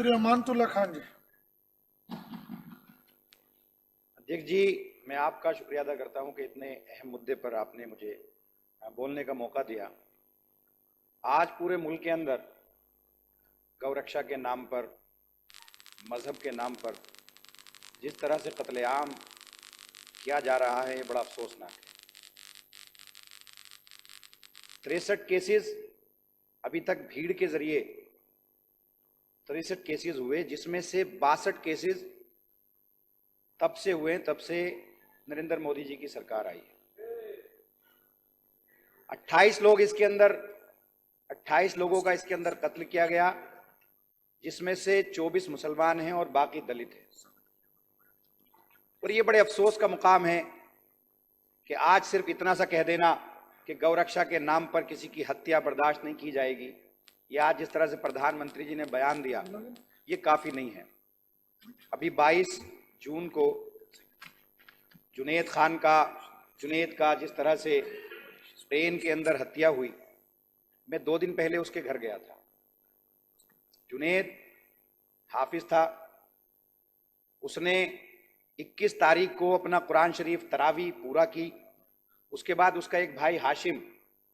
श्री अमानतुल्लाह खान जी। अध्यक्ष जी, मैं आपका शुक्रिया अदा करता हूं कि इतने अहम मुद्दे पर आपने मुझे बोलने का मौका दिया। आज पूरे मुल्क के अंदर गौरक्षा के नाम पर, मजहब के नाम पर जिस तरह से कत्लेआम किया जा रहा है, ये बड़ा अफसोसनाक है। 63 केसेस अभी तक भीड़ के जरिए 63 केसेस हुए, जिसमें से 62 केसेस तब से हुए तब से नरेंद्र मोदी जी की सरकार आई है। 28 लोगों का इसके अंदर कत्ल किया गया, जिसमें से 24 मुसलमान हैं और बाकी दलित हैं। और ये बड़े अफसोस का मुकाम है कि आज सिर्फ इतना सा कह देना कि गौरक्षा के नाम पर किसी की हत्या बर्दाश्त नहीं की जाएगी, या आज जिस तरह से प्रधानमंत्री जी ने बयान दिया, ये काफी नहीं है। अभी 22 जून को जुनैद का जिस तरह से ट्रेन के अंदर हत्या हुई, मैं 2 दिन पहले उसके घर गया था। जुनैद हाफिज था, उसने 21 तारीख को अपना कुरान शरीफ तरावी पूरा की। उसके बाद उसका एक भाई हाशिम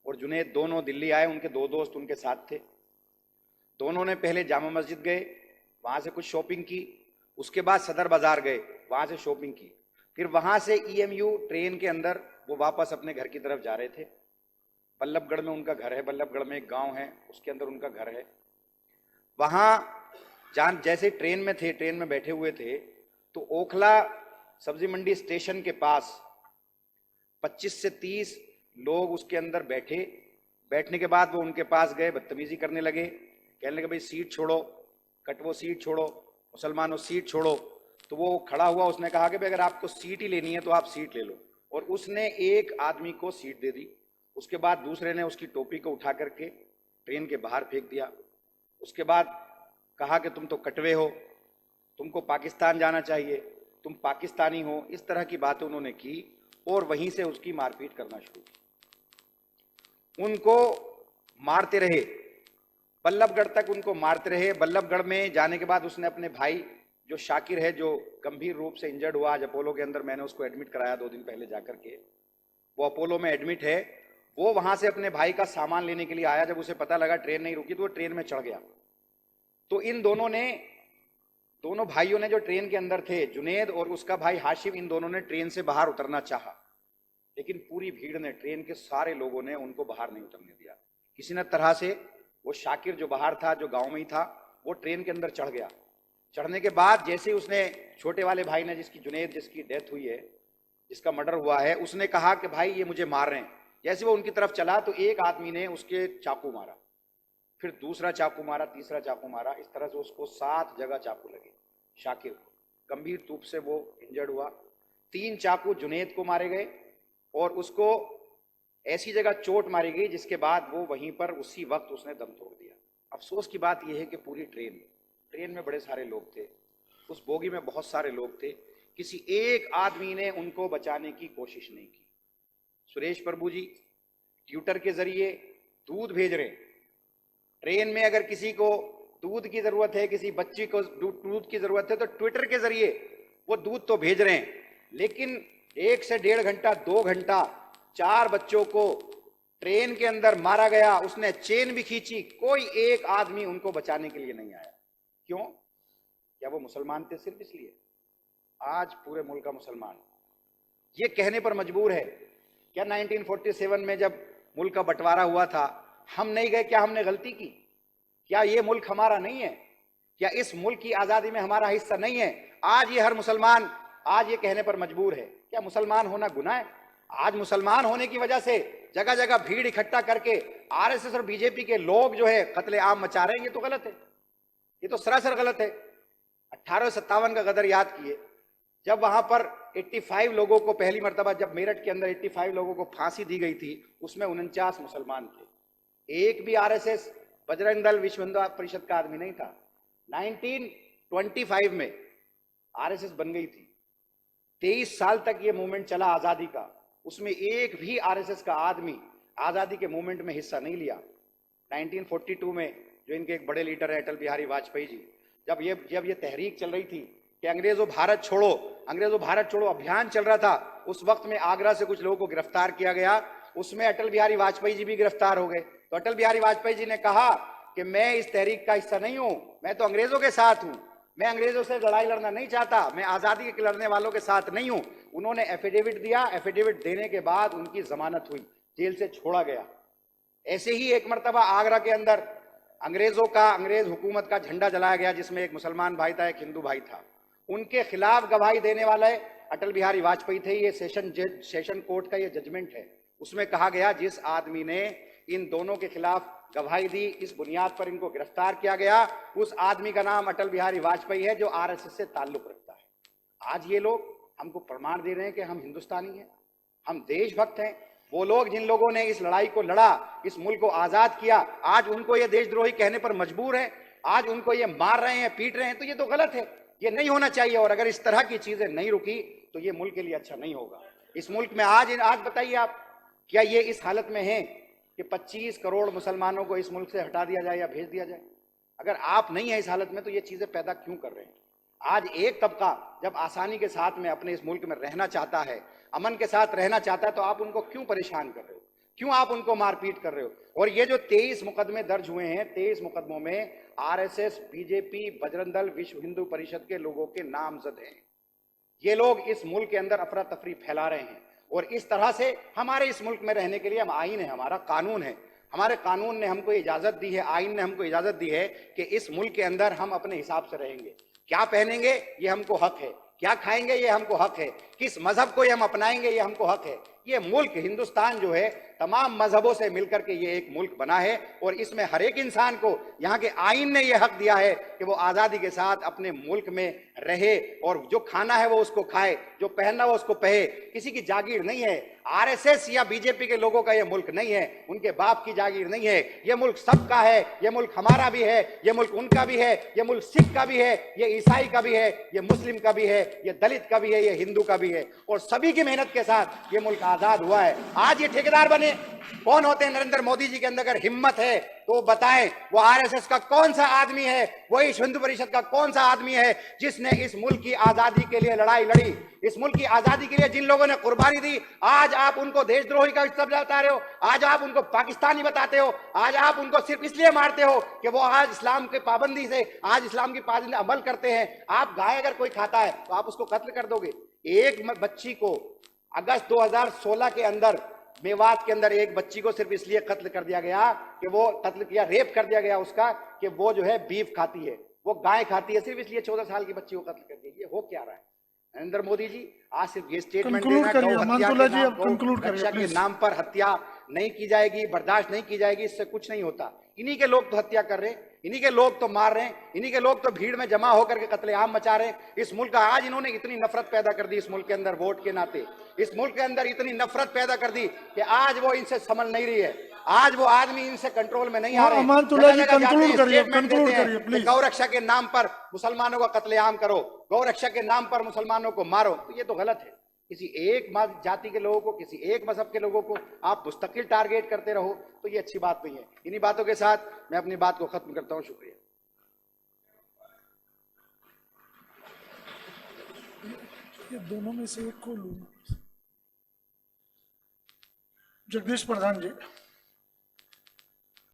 और जुनैद दोनों दिल्ली आए, उनके 2 दोस्त उनके साथ थे। दोनों ने पहले जामा मस्जिद गए, वहां से कुछ शॉपिंग की। उसके बाद सदर बाजार गए, वहां से शॉपिंग की। फिर वहां से EMU ट्रेन के अंदर वो वापस अपने घर की तरफ जा रहे थे। बल्लभगढ़ में उनका घर है, बल्लभगढ़ में एक गांव है, उसके अंदर उनका घर है। वहां जैसे ट्रेन में थे, ट्रेन में बैठे हुए थे, तो ओखला सब्जी मंडी स्टेशन के पास 25 से 30 लोग उसके अंदर बैठे। बैठने के बाद वो उनके पास गए, बदतमीजी करने लगे, कहने लगे भाई सीट छोड़ो, कटवो सीट छोड़ो, मुसलमानों सीट छोड़ो। तो वो खड़ा हुआ, उसने कहा कि भाई अगर आपको सीट ही लेनी है तो आप सीट ले लो, और उसने एक आदमी को सीट दे दी। उसके बाद दूसरे ने उसकी टोपी को उठा करके ट्रेन के बाहर फेंक दिया। उसके बाद कहा कि तुम तो कटवे हो, तुमको पाकिस्तान जाना चाहिए, तुम पाकिस्तानी हो। इस तरह की बातें उन्होंने की और वहीं से उसकी मारपीट करना शुरू की। उनको मारते रहे, बल्लभगढ़ तक उनको मारते रहे। बल्लभगढ़ में जाने के बाद उसने अपने भाई जो शाकिर है, जो गंभीर रूप से इंजर्ड हुआ, आज अपोलो के अंदर, मैंने उसको एडमिट कराया 2 दिन पहले जाकर के, वो अपोलो में एडमिट है। वो वहां से अपने भाई का सामान लेने के लिए आया। जब उसे पता लगा ट्रेन नहीं रुकी तो वो ट्रेन में चढ़ गया। तो इन दोनों भाइयों ने जो ट्रेन के अंदर थे, जुनैद और उसका भाई हाशिम, इन दोनों ने ट्रेन से बाहर उतरना चाहा, लेकिन पूरी भीड़ ने, ट्रेन के सारे लोगों ने उनको बाहर नहीं उतरने दिया। किसी न तरह से वो शाकिर जो बाहर था, जो गांव में ही था, वो ट्रेन के अंदर चढ़ गया। चढ़ने के बाद जैसे ही उसने, छोटे वाले भाई ने, जुनैद जिसकी डेथ हुई है, जिसका मर्डर हुआ है, उसने कहा कि भाई ये मुझे मार रहे हैं। जैसे वो उनकी तरफ चला तो एक आदमी ने उसके चाकू मारा, फिर दूसरा चाकू मारा, तीसरा चाकू मारा। इस तरह से उसको 7 जगह चाकू लगे। शाकिर को गंभीर रूप से वो इंजर्ड हुआ। 3 चाकू जुनैद को मारे गए और उसको ऐसी जगह चोट मारी गई जिसके बाद वो वहीं पर उसी वक्त उसने दम तोड़ दिया। अफसोस की बात यह है कि पूरी ट्रेन में बड़े सारे लोग थे, उस बोगी में बहुत सारे लोग थे, किसी एक आदमी ने उनको बचाने की कोशिश नहीं की। सुरेश प्रभु जी ट्विटर के जरिए दूध भेज रहे हैं। ट्रेन में अगर किसी को दूध की जरूरत है, किसी बच्ची को दूध की जरूरत है, तो ट्विटर के जरिए वो दूध तो भेज रहे हैं, लेकिन 1 से 1.5 घंटा, 2 घंटा 4 बच्चों को ट्रेन के अंदर मारा गया। उसने चेन भी खींची, कोई एक आदमी उनको बचाने के लिए नहीं आया। क्यों? क्या वो मुसलमान थे सिर्फ इसलिए? आज पूरे मुल्क का मुसलमान ये कहने पर मजबूर है, क्या 1947 में जब मुल्क का बंटवारा हुआ था, हम नहीं गए? क्या हमने गलती की? क्या ये मुल्क हमारा नहीं है? क्या इस मुल्क की आजादी में हमारा हिस्सा नहीं है? आज ये हर मुसलमान आज ये कहने पर मजबूर है, क्या मुसलमान होना गुनाह है? आज मुसलमान होने की वजह से जगह जगह भीड़ इकट्ठा करके RSS और BJP के लोग जो है कत्लेआम मचा रहे हैं, ये तो गलत है, ये तो सरासर गलत है। 1857 का गदर याद किए, जब वहां पर 85 लोगों को पहली मर्तबा, जब मेरठ के अंदर 85 लोगों को फांसी दी गई थी, उसमें 49 मुसलमान थे। एक भी RSS, बजरंग दल, विश्व हिंदू परिषद का आदमी नहीं था। 1925 में RSS बन गई थी, 23 साल तक ये मूवमेंट चला आजादी का, उसमें एक भी RSS का आदमी आजादी के मूवमेंट में हिस्सा नहीं लिया। 1942 में जो इनके एक बड़े लीडर है अटल बिहारी वाजपेयी जी, जब ये तहरीक चल रही थी कि अंग्रेजों भारत छोड़ो अभियान चल रहा था, उस वक्त में आगरा से कुछ लोगों को गिरफ्तार किया गया। उसमें अटल बिहारी वाजपेयी जी भी गिरफ्तार हो गए। तो अटल बिहारी वाजपेयी जी ने कहा कि मैं इस तहरीक का हिस्सा नहीं हूं, मैं तो अंग्रेजों के साथ हूं, मैं अंग्रेजों से लड़ाई लड़ना नहीं चाहता, मैं आजादी के लड़ने वालों के साथ नहीं हूं। उन्होंने एफिडेविट दिया। एफिडेविट देने के बाद उनकी जमानत हुई, जेल से छोड़ा गया। ऐसे ही एक मर्तबा आगरा के अंदर अंग्रेज हुकूमत का झंडा जलाया गया, जिसमें एक मुसलमान भाई था, एक हिंदू भाई था। उनके खिलाफ गवाही देने वाले अटल बिहारी वाजपेयी थे। ये सेशन कोर्ट का ये जजमेंट है। उसमें कहा गया जिस आदमी ने इन दोनों के खिलाफ गवाही दी, इस बुनियाद पर इनको गिरफ्तार किया गया, उस आदमी का नाम अटल बिहारी वाजपेयी है, जो आरएसएस से ताल्लुक रखता है। आज ये लोग हमको प्रमाण दे रहे हैं कि हम हिंदुस्तानी हैं, हम देशभक्त हैं। वो लोग जिन लोगों ने इस लड़ाई को लड़ा, इस मुल्क को आजाद किया, आज उनको ये देशद्रोही कहने पर मजबूर है, आज उनको ये मार रहे हैं, पीट रहे हैं, तो ये तो गलत है, ये नहीं होना चाहिए। और अगर इस तरह की चीजें नहीं रुकी तो ये मुल्क के लिए अच्छा नहीं होगा। इस मुल्क में आज बताइए आप, क्या ये इस हालत में है कि 25 करोड़ मुसलमानों को इस मुल्क से हटा दिया जाए या भेज दिया जाए? अगर आप नहीं है इस हालत में तो ये चीजें पैदा क्यों कर रहे हैं? आज एक तबका जब आसानी के साथ में अपने इस मुल्क में रहना चाहता है, अमन के साथ रहना चाहता है, तो आप उनको क्यों परेशान कर रहे हो, क्यों आप उनको मारपीट कर रहे हो? और ये जो 23 मुकदमे दर्ज हुए हैं, 23 मुकदमों में आरएसएस, बीजेपी, बजरंग दल, विश्व हिंदू परिषद के लोगों के नामजद हैं। ये लोग इस मुल्क के अंदर अफरा तफरी फैला रहे हैं। और इस तरह से हमारे इस मुल्क में रहने के लिए हम आईन है, हमारा कानून है, हमारे कानून ने हमको इजाजत दी है, आईन ने हमको इजाजत दी है कि इस मुल्क के अंदर हम अपने हिसाब से रहेंगे। क्या पहनेंगे ये हमको हक है, क्या खाएंगे ये हमको हक है, किस मजहब को ये हम अपनाएंगे ये हमको हक है। ये मुल्क हिंदुस्तान जो है तमाम मजहबों से मिलकर के ये एक मुल्क बना है, और इसमें हर एक इंसान को यहाँ के आईन ने यह हक दिया है कि वो आजादी के साथ अपने मुल्क में रहे, और जो खाना है वो उसको खाए, जो पहनना वो उसको पहने। किसी की जागीर नहीं है, आरएसएस या बीजेपी के लोगों का ये मुल्क नहीं है, उनके बाप की जागीर नहीं है। ये मुल्क सबका है, ये मुल्क हमारा भी है, ये मुल्क उनका भी है, ये मुल्क सिख का भी है, ये ईसाई का भी है, ये मुस्लिम का भी है, ये दलित का भी है, ये हिंदू का भी है, और सभी की मेहनत के साथ ये मुल्क आजाद हुआ है। आज ये ठेकेदार बने कौन होते हैं? नरेंद्र मोदी जी के अंदर अगर हिम्मत है तो बताएं, वो आरएसएस का कौन सा आदमी है, वो विश्व हिंदू परिषद का कौन सा आदमी है जिसने इस मुल्क की आजादी के लिए लड़ाई लड़ी, इस मुल्क की आजादी के लिए जिन लोगों ने कुर्बानी दी? आज आप उनको देशद्रोही का सब बता रहे हो, आज आप उनको पाकिस्तानी बताते हो, आज आप उनको सिर्फ इसलिए मारते हो कि वो आज इस्लाम के पाबंदी से, आज इस्लाम की पाबंदी अमल करते हैं। आप गाय अगर कोई खाता है तो आप उसको कत्ल कर दोगे? एक बच्ची को अगस्त 2016 के अंदर मेवात के अंदर एक बच्ची को सिर्फ इसलिए कत्ल कर दिया गया कि वो कत्ल किया, रेप कर दिया गया उसका, कि वो जो है बीफ खाती है, वो गाय खाती है, सिर्फ इसलिए 14 साल की बच्ची को कत्ल कर दिया। ये हो क्या रहा है? नरेंद्र मोदी जी आज सिर्फ ये स्टेटमेंट देना, रक्षा के नाम पर हत्या नहीं की जाएगी, बर्दाश्त नहीं की जाएगी, इससे कुछ नहीं होता। इन्हीं के लोग तो हत्या कर रहे हैं, इन्हीं के लोग तो मार रहे हैं, इन्हीं के लोग तो भीड़ में जमा होकर के कत्लेआम मचा रहे हैं। इस मुल्क का आज इन्होंने इतनी नफरत पैदा कर दी, इस मुल्क के अंदर वोट के नाते इस मुल्क के अंदर इतनी नफरत पैदा कर दी कि आज वो इनसे संभल नहीं रही है, आज वो आदमी इनसे कंट्रोल में नहीं आ रहे। गौ रक्षा के नाम पर मुसलमानों का कत्लेआम करो, गौ रक्षा के नाम पर मुसलमानों को मारो, तो ये तो गलत है। किसी एक जाति के लोगों को, किसी एक मजहब के लोगों को आप मुस्तकिल टारगेट करते रहो तो ये अच्छी बात नहीं है। इन्हीं बातों के साथ मैं अपनी बात को खत्म करता हूं। शुक्रिया। ये दोनों में से एक को लूंगा। जगदीश प्रधान जी।